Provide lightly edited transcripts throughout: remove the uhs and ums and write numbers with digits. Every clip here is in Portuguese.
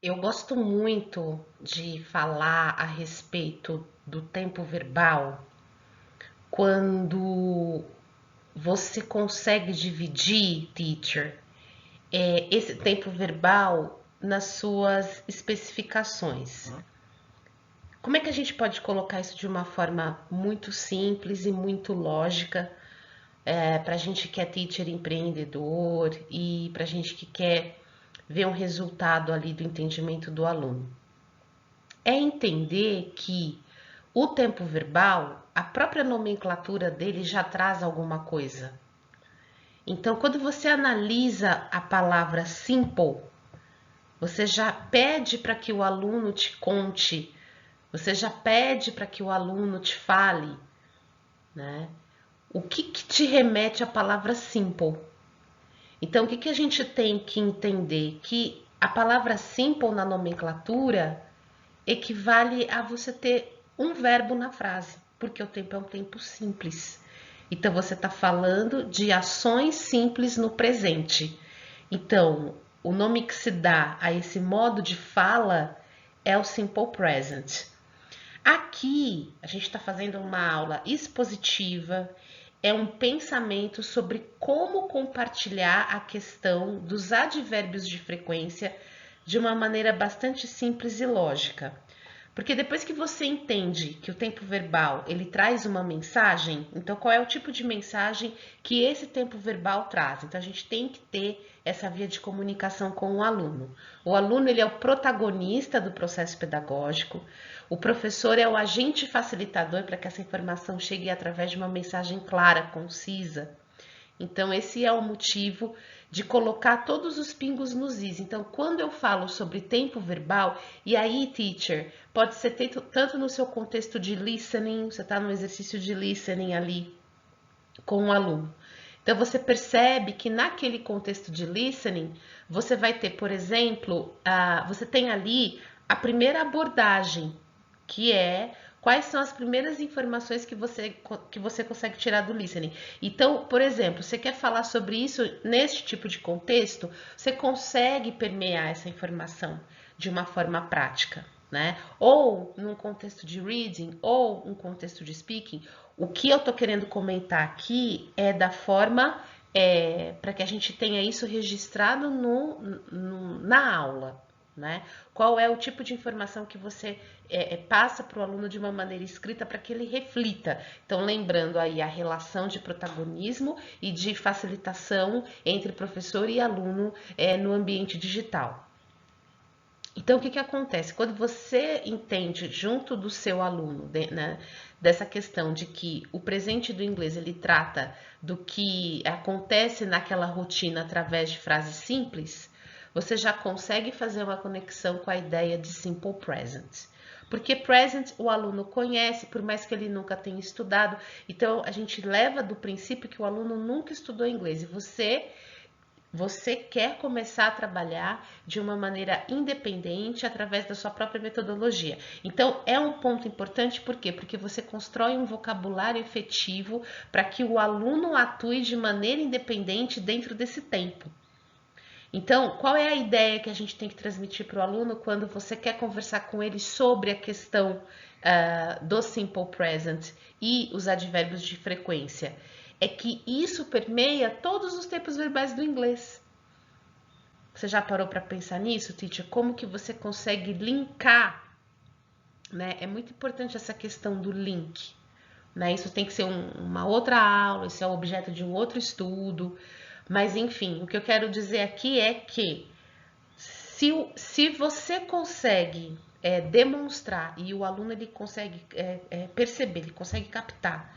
Eu gosto muito de falar a respeito do tempo verbal quando você consegue dividir, teacher, esse tempo verbal nas suas especificações. Como é que a gente pode colocar isso de uma forma muito simples e muito lógica para a gente que é teacher empreendedor e para a gente que quer ver um resultado ali do entendimento do aluno? É entender que o tempo verbal, a própria nomenclatura dele já traz alguma coisa. Então, quando você analisa a palavra simple, você já pede para que o aluno te conte, você já pede para que o aluno te fale, né? O que te remete à palavra simple? Então, o que a gente tem que entender? Que a palavra simple na nomenclatura equivale a você ter um verbo na frase, porque o tempo é um tempo simples. Então você está falando de ações simples no presente. Então, o nome que se dá a esse modo de fala é o simple present. Aqui a gente está fazendo uma aula expositiva, é um pensamento sobre como compartilhar a questão dos advérbios de frequência de uma maneira bastante simples e lógica. Porque depois que você entende que o tempo verbal ele traz uma mensagem, então qual é o tipo de mensagem que esse tempo verbal traz? Então a gente tem que ter essa via de comunicação com o aluno. O aluno ele é o protagonista do processo pedagógico. O professor é o agente facilitador para que essa informação chegue através de uma mensagem clara, concisa. Então, esse é o motivo de colocar todos os pingos nos is. Então, quando eu falo sobre tempo verbal, e aí, teacher, pode ser tanto no seu contexto de listening, você está no exercício de listening ali com o aluno. Então, você percebe que naquele contexto de listening, você vai ter, por exemplo, você tem ali a primeira abordagem, que é quais são as primeiras informações que você consegue tirar do listening. Então, por exemplo, você quer falar sobre isso neste tipo de contexto, você consegue permear essa informação de uma forma prática, né? Ou num contexto de reading, ou um contexto de speaking. O que eu tô querendo comentar aqui é da forma para que a gente tenha isso registrado na aula, né? Qual é o tipo de informação que você passa para o aluno de uma maneira escrita para que ele reflita. Então, lembrando aí a relação de protagonismo e de facilitação entre professor e aluno no ambiente digital. Então, o que acontece? Quando você entende junto do seu aluno, né, dessa questão de que o presente do inglês ele trata do que acontece naquela rotina através de frases simples, você já consegue fazer uma conexão com a ideia de simple present. Porque present o aluno conhece, por mais que ele nunca tenha estudado. Então, a gente leva do princípio que o aluno nunca estudou inglês e você quer começar a trabalhar de uma maneira independente através da sua própria metodologia. Então, é um ponto importante, por quê? Porque você constrói um vocabulário efetivo para que o aluno atue de maneira independente dentro desse tempo. Então, qual é a ideia que a gente tem que transmitir para o aluno quando você quer conversar com ele sobre a questão do simple present e os advérbios de frequência? É que isso permeia todos os tempos verbais do inglês. Você já parou para pensar nisso, teacher? Como que você consegue linkar, né? É muito importante essa questão do link, né? Isso tem que ser uma outra aula, isso é objeto de um outro estudo, mas enfim, o que eu quero dizer aqui é que se você consegue demonstrar e o aluno ele consegue perceber, ele consegue captar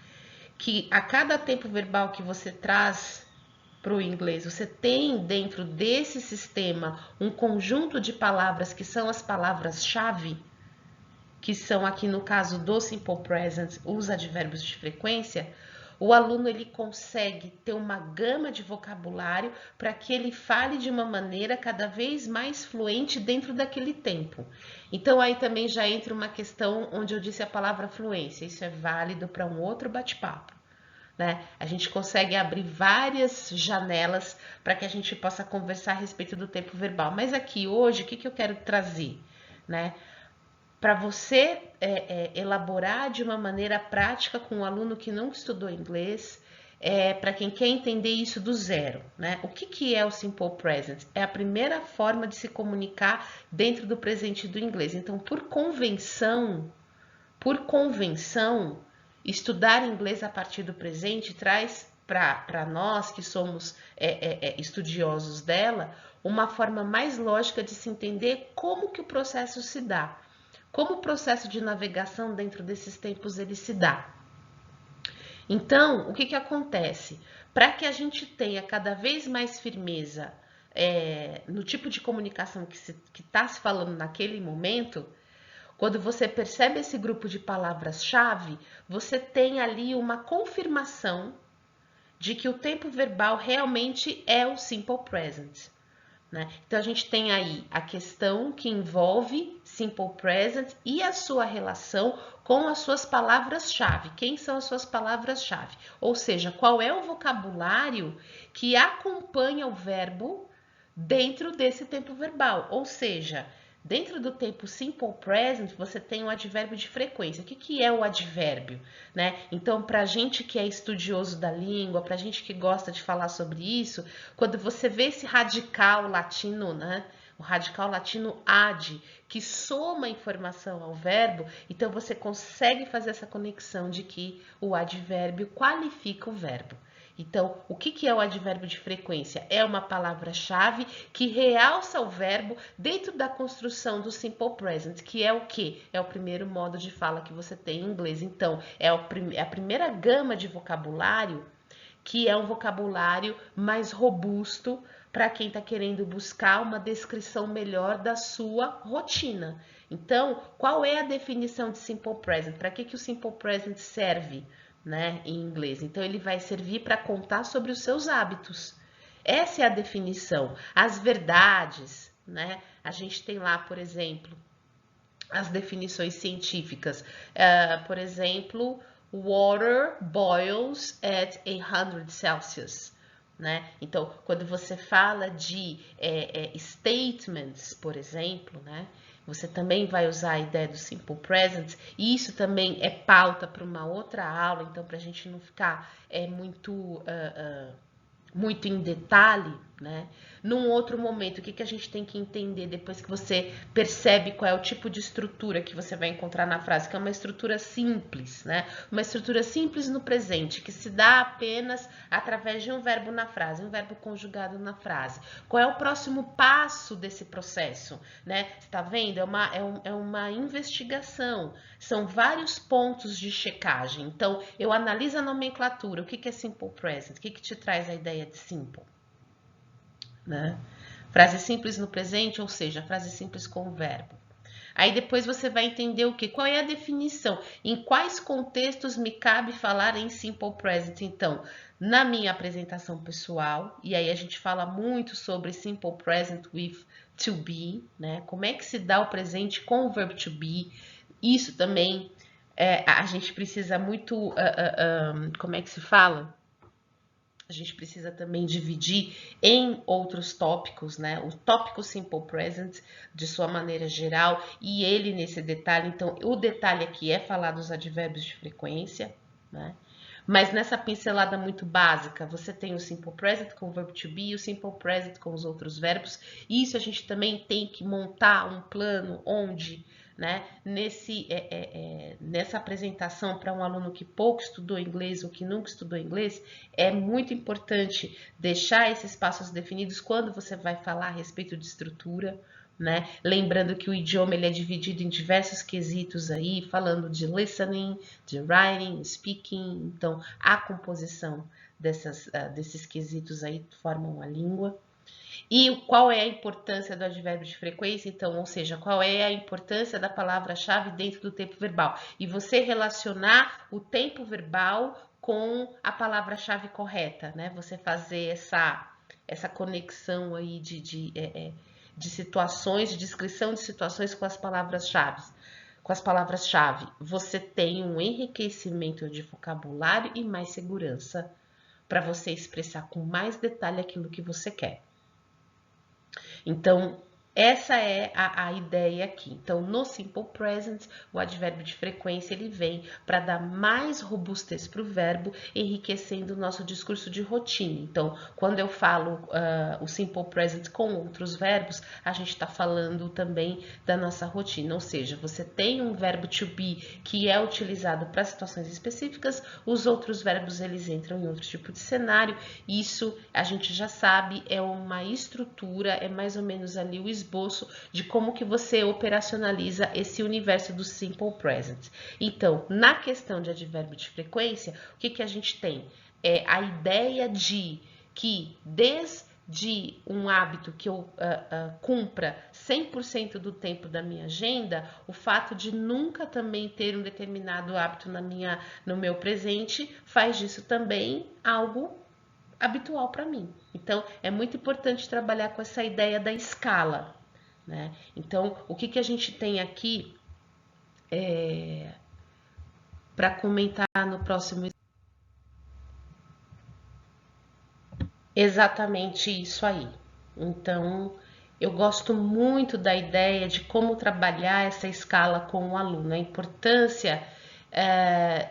que a cada tempo verbal que você traz para o inglês, você tem dentro desse sistema um conjunto de palavras que são as palavras-chave, que são aqui no caso do simple present, os advérbios de frequência, o aluno ele consegue ter uma gama de vocabulário para que ele fale de uma maneira cada vez mais fluente dentro daquele tempo. Então aí também já entra uma questão onde eu disse a palavra fluência, isso é válido para um outro bate-papo. né? A gente consegue abrir várias janelas para que a gente possa conversar a respeito do tempo verbal. Mas aqui hoje, o que eu quero trazer, né? Para você elaborar de uma maneira prática com um aluno que não estudou inglês, para quem quer entender isso do zero, né? O que é o Simple Present? É a primeira forma de se comunicar dentro do presente do inglês. Então, por convenção, estudar inglês a partir do presente traz para nós que somos estudiosos dela uma forma mais lógica de se entender como que o processo se dá, como o processo de navegação dentro desses tempos ele se dá. Então, o que acontece? Para que a gente tenha cada vez mais firmeza no tipo de comunicação que está se falando naquele momento, quando você percebe esse grupo de palavras-chave, você tem ali uma confirmação de que o tempo verbal realmente é o simple present, né? Então, a gente tem aí a questão que envolve simple present e a sua relação com as suas palavras-chave. Quem são as suas palavras-chave? Ou seja, qual é o vocabulário que acompanha o verbo dentro desse tempo verbal? Ou seja, dentro do tempo simple present, você tem o advérbio de frequência. O que é o advérbio, né? Então, para a gente que é estudioso da língua, para a gente que gosta de falar sobre isso, quando você vê esse radical latino, né? O radical latino ad, que soma informação ao verbo, então você consegue fazer essa conexão de que o advérbio qualifica o verbo. Então, o que é o advérbio de frequência? É uma palavra-chave que realça o verbo dentro da construção do simple present, que é o quê? É o primeiro modo de fala que você tem em inglês. Então, é a primeira gama de vocabulário que é um vocabulário mais robusto para quem está querendo buscar uma descrição melhor da sua rotina. Então, qual é a definição de simple present? Para que o simple present serve, né, em inglês? Então, ele vai servir para contar sobre os seus hábitos. Essa é a definição. As verdades, né? A gente tem lá, por exemplo, as definições científicas. Por exemplo, water boils at 100 Celsius. Né? Então, quando você fala de statements, por exemplo, né? Você também vai usar a ideia do simple present, e isso também é pauta para uma outra aula, então, para a gente não ficar muito em detalhe, né? Num outro momento, o que a gente tem que entender depois que você percebe qual é o tipo de estrutura que você vai encontrar na frase, que é uma estrutura simples, né? Uma estrutura simples no presente, que se dá apenas através de um verbo na frase, um verbo conjugado na frase. Qual é o próximo passo desse processo, né? Você tá vendo? É uma investigação, são vários pontos de checagem. Então, eu analiso a nomenclatura, o que é simple present, o que te traz a ideia de simple? Né? Frase simples no presente, ou seja, frase simples com o verbo. Aí depois você vai entender o que? Qual é a definição? Em quais contextos me cabe falar em simple present? Então, na minha apresentação pessoal, e aí a gente fala muito sobre simple present with to be, né? Como é que se dá o presente com o verbo to be? Isso também a gente precisa muito, como é que se fala? A gente precisa também dividir em outros tópicos, né? O tópico simple present, de sua maneira geral, e ele nesse detalhe. Então, o detalhe aqui é falar dos advérbios de frequência, né? Mas nessa pincelada muito básica, você tem o simple present com o verbo to be e o simple present com os outros verbos. E isso a gente também tem que montar um plano onde, né, nessa apresentação para um aluno que pouco estudou inglês ou que nunca estudou inglês, é muito importante deixar esses passos definidos quando você vai falar a respeito de estrutura, né? Lembrando que o idioma ele é dividido em diversos quesitos aí, falando de listening, de writing, speaking. Então, a composição desses quesitos aí formam a língua. E qual é a importância do advérbio de frequência? Então, ou seja, qual é a importância da palavra-chave dentro do tempo verbal? E você relacionar o tempo verbal com a palavra-chave correta, né? Você fazer essa conexão aí de situações, de descrição de situações com as palavras-chave. com as palavras-chave, você tem um enriquecimento de vocabulário e mais segurança para você expressar com mais detalhe aquilo que você quer. Então, essa é a ideia aqui. Então, no Simple Present, o advérbio de frequência ele vem para dar mais robustez para o verbo, enriquecendo o nosso discurso de rotina. Então, quando eu falo o Simple Present com outros verbos, a gente está falando também da nossa rotina. Ou seja, você tem um verbo to be que é utilizado para situações específicas, os outros verbos eles entram em outro tipo de cenário. Isso a gente já sabe, é uma estrutura, é mais ou menos ali o esboço de como que você operacionaliza esse universo do Simple Present. Então, na questão de advérbio de frequência, o que a gente tem? É a ideia de que desde um hábito que eu cumpra 100% do tempo da minha agenda, o fato de nunca também ter um determinado hábito no meu presente faz disso também algo habitual para mim. Então, é muito importante trabalhar com essa ideia da escala, né? Então, o que a gente tem aqui para comentar no próximo? Exatamente isso aí. Então, eu gosto muito da ideia de como trabalhar essa escala com o aluno, a importância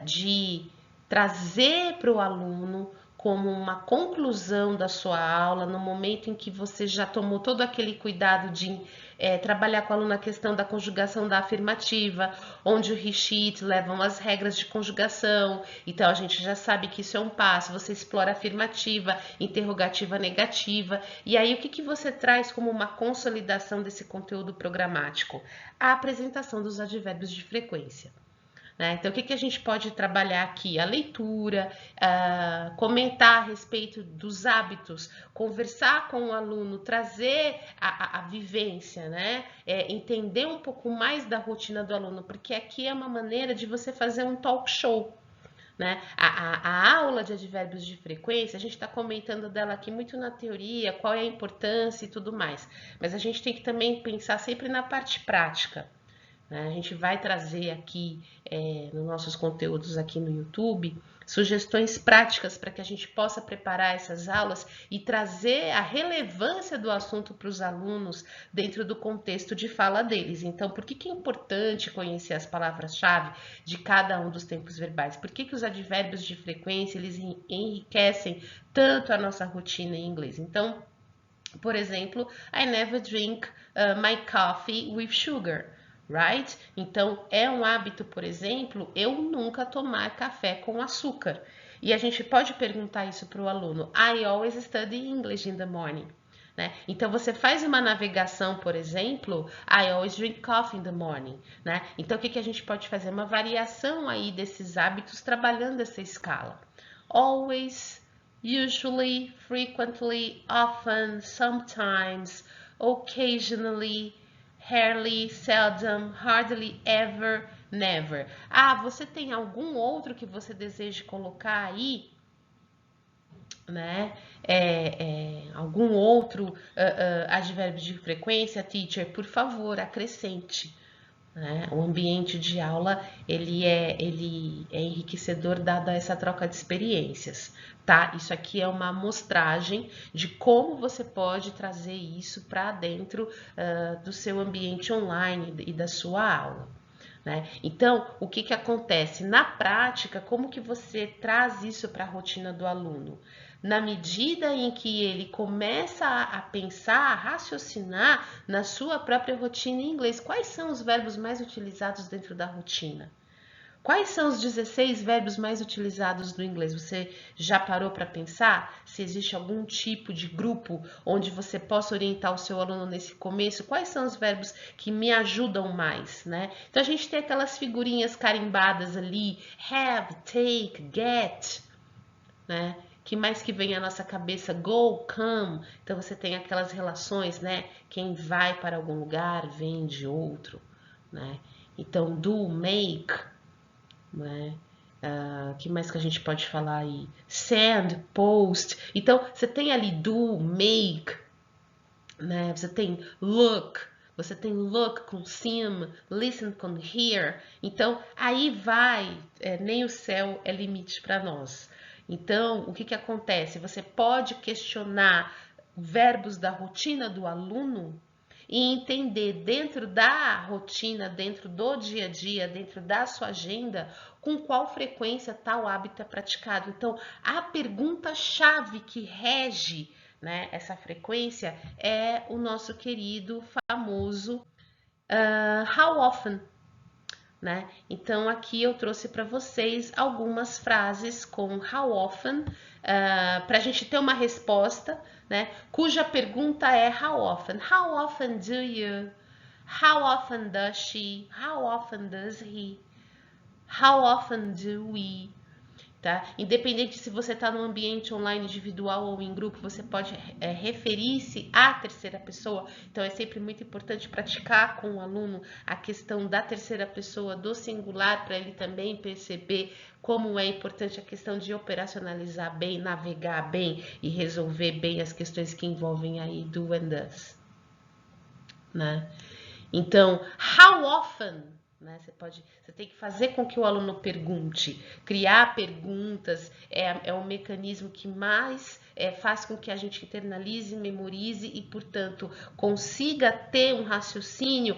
de trazer para o aluno como uma conclusão da sua aula, no momento em que você já tomou todo aquele cuidado de trabalhar com o aluno a questão da conjugação da afirmativa, onde o Rishit levam as regras de conjugação. Então, a gente já sabe que isso é um passo, você explora a afirmativa, interrogativa, negativa. E aí, o que você traz como uma consolidação desse conteúdo programático? A apresentação dos advérbios de frequência. Então, o que a gente pode trabalhar aqui? A leitura, comentar a respeito dos hábitos, conversar com o aluno, trazer a vivência, né? Entender um pouco mais da rotina do aluno, porque aqui é uma maneira de você fazer um talk show. Né? A aula de advérbios de frequência, a gente está comentando dela aqui muito na teoria, qual é a importância e tudo mais, mas a gente tem que também pensar sempre na parte prática. A gente vai trazer aqui nos nossos conteúdos aqui no YouTube sugestões práticas para que a gente possa preparar essas aulas e trazer a relevância do assunto para os alunos dentro do contexto de fala deles. Então, por que é importante conhecer as palavras-chave de cada um dos tempos verbais? Por que os advérbios de frequência eles enriquecem tanto a nossa rotina em inglês? Então, por exemplo, I never drink my coffee with sugar. Right? Então, é um hábito, por exemplo, eu nunca tomar café com açúcar. E a gente pode perguntar isso para o aluno. I always study English in the morning. Né? Então, você faz uma navegação, por exemplo, I always drink coffee in the morning. Né? Então, o que a gente pode fazer? Uma variação aí desses hábitos trabalhando essa escala. Always, usually, frequently, often, sometimes, occasionally, rarely, seldom, hardly ever, never. Você tem algum outro que você deseja colocar aí? Né? Algum outro advérbio de frequência, teacher? Por favor, acrescente. Né? O ambiente de aula ele é enriquecedor dada essa troca de experiências, tá? Isso aqui é uma amostragem de como você pode trazer isso para dentro do seu ambiente online e da sua aula. Né? Então, o que acontece? Na prática, como que você traz isso para a rotina do aluno? Na medida em que ele começa a pensar, a raciocinar na sua própria rotina em inglês, quais são os verbos mais utilizados dentro da rotina? Quais são os 16 verbos mais utilizados no inglês? Você já parou para pensar se existe algum tipo de grupo onde você possa orientar o seu aluno nesse começo? Quais são os verbos que me ajudam mais, né? Então, a gente tem aquelas figurinhas carimbadas ali, have, take, get, né? Que mais que vem à nossa cabeça? Go, come. Então, você tem aquelas relações, né? Quem vai para algum lugar vem de outro, né? Então, do, make, né? Que mais que a gente pode falar aí? Send, post. Então, você tem ali do, make, né? Você tem look, você tem look com sim, listen com hear. Então, aí vai, nem o céu é limite para nós. Então, o que acontece? Você pode questionar verbos da rotina do aluno e entender dentro da rotina, dentro do dia a dia, dentro da sua agenda, com qual frequência tal hábito é praticado. Então, a pergunta-chave que rege, né, essa frequência é o nosso querido, famoso how often, né? Então, aqui eu trouxe para vocês algumas frases com how often, para a gente ter uma resposta, né? Cuja pergunta é how often. How often do you? How often does she? How often does he? How often do we? Tá? Independente se você está no ambiente online individual ou em grupo, você pode referir-se à terceira pessoa. Então, é sempre muito importante praticar com o aluno a questão da terceira pessoa, do singular, para ele também perceber como é importante a questão de operacionalizar bem, navegar bem e resolver bem as questões que envolvem aí do and does, né? Então, how often? Né? Você tem que fazer com que o aluno pergunte. Criar perguntas é o mecanismo que mais faz com que a gente internalize, memorize e, portanto, consiga ter um raciocínio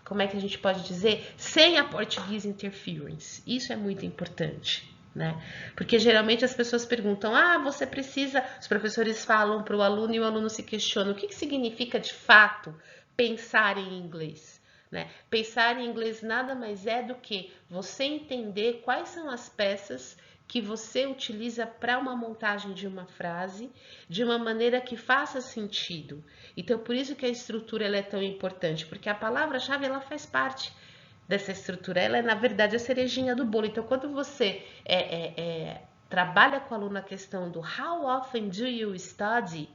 como é que a gente pode dizer? Sem a Portuguese interference. Isso é muito importante. Né? Porque geralmente as pessoas perguntam, você precisa, os professores falam para o aluno e o aluno se questiona, o que significa de fato pensar em inglês? Né? Pensar em inglês nada mais é do que você entender quais são as peças que você utiliza para uma montagem de uma frase de uma maneira que faça sentido. Então, por isso que a estrutura ela é tão importante, porque a palavra-chave ela faz parte dessa estrutura. Ela é, na verdade, a cerejinha do bolo. Então, quando você trabalha com o aluno a questão do how often do you study?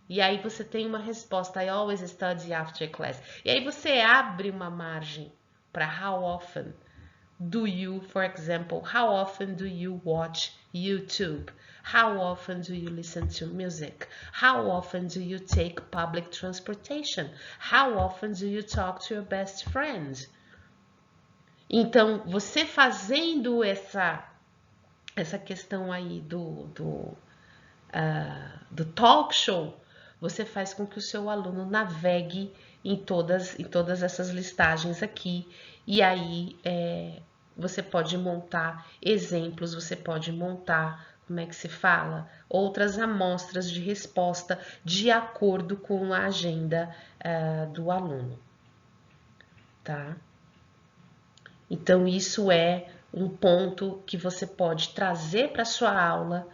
E aí você tem uma resposta, I always study after class. E aí você abre uma margem para how often do you, for example, how often do you watch YouTube? How often do you listen to music? How often do you take public transportation? How often do you talk to your best friend? Então, você fazendo essa questão aí do talk show, você faz com que o seu aluno navegue em todas essas listagens aqui. E aí, você pode montar exemplos, você pode montar, como é que se fala? Outras amostras de resposta de acordo com a agenda do aluno, tá? Então, isso é um ponto que você pode trazer para sua aula,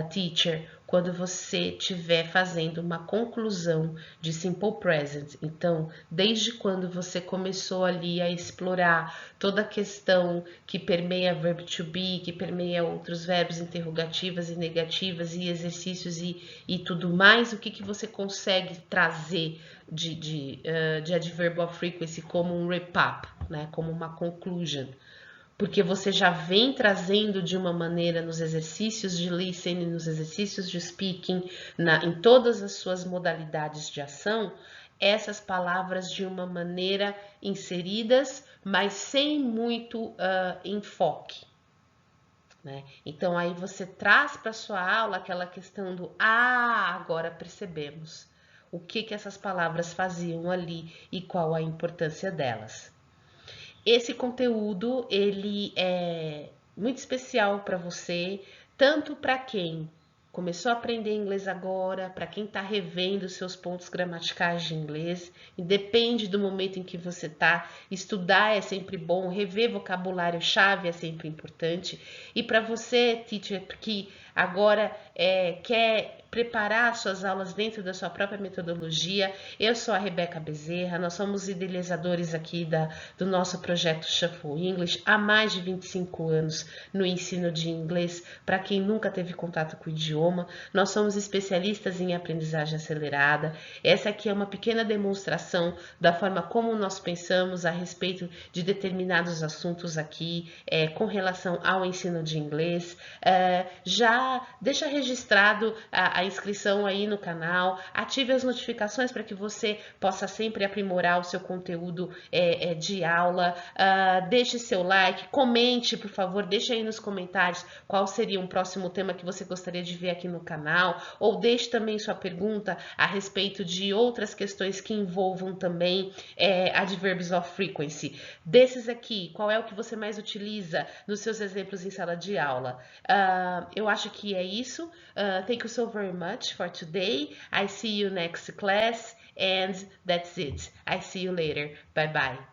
teacher, quando você estiver fazendo uma conclusão de Simple Present. Então, desde quando você começou ali a explorar toda a questão que permeia verbo to be, que permeia outros verbos interrogativas e negativas e exercícios e tudo mais, o que você consegue trazer de adverb of frequency como um wrap-up, né? Como uma conclusion. Porque você já vem trazendo de uma maneira nos exercícios de listening, nos exercícios de speaking, em todas as suas modalidades de ação, essas palavras de uma maneira inseridas, mas sem muito enfoque. Né? Então, aí você traz para sua aula aquela questão do agora percebemos o que essas palavras faziam ali e qual a importância delas. Esse conteúdo, ele é muito especial para você, tanto para quem começou a aprender inglês agora, para quem está revendo seus pontos gramaticais de inglês, e depende do momento em que você está. Estudar é sempre bom, rever vocabulário-chave é sempre importante. E para você, teacher, que agora quer preparar suas aulas dentro da sua própria metodologia, eu sou a Rebeca Bezerra, nós somos idealizadores aqui do nosso projeto Shuffle English há mais de 25 anos no ensino de inglês para quem nunca teve contato com o idioma. Nós somos especialistas em aprendizagem acelerada. Essa aqui é uma pequena demonstração da forma como nós pensamos a respeito de determinados assuntos aqui com relação ao ensino de inglês. Já deixa registrado a a inscrição aí no canal, ative as notificações para que você possa sempre aprimorar o seu conteúdo de aula. Deixe seu like, comente, por favor, deixe aí nos comentários qual seria um próximo tema que você gostaria de ver aqui no canal, ou deixe também sua pergunta a respeito de outras questões que envolvam também adverbs of frequency. Desses aqui, qual é o que você mais utiliza nos seus exemplos em sala de aula? Eu acho que é isso. Thank you so very much for today. I see you next class, and that's it. I see you later. Bye bye.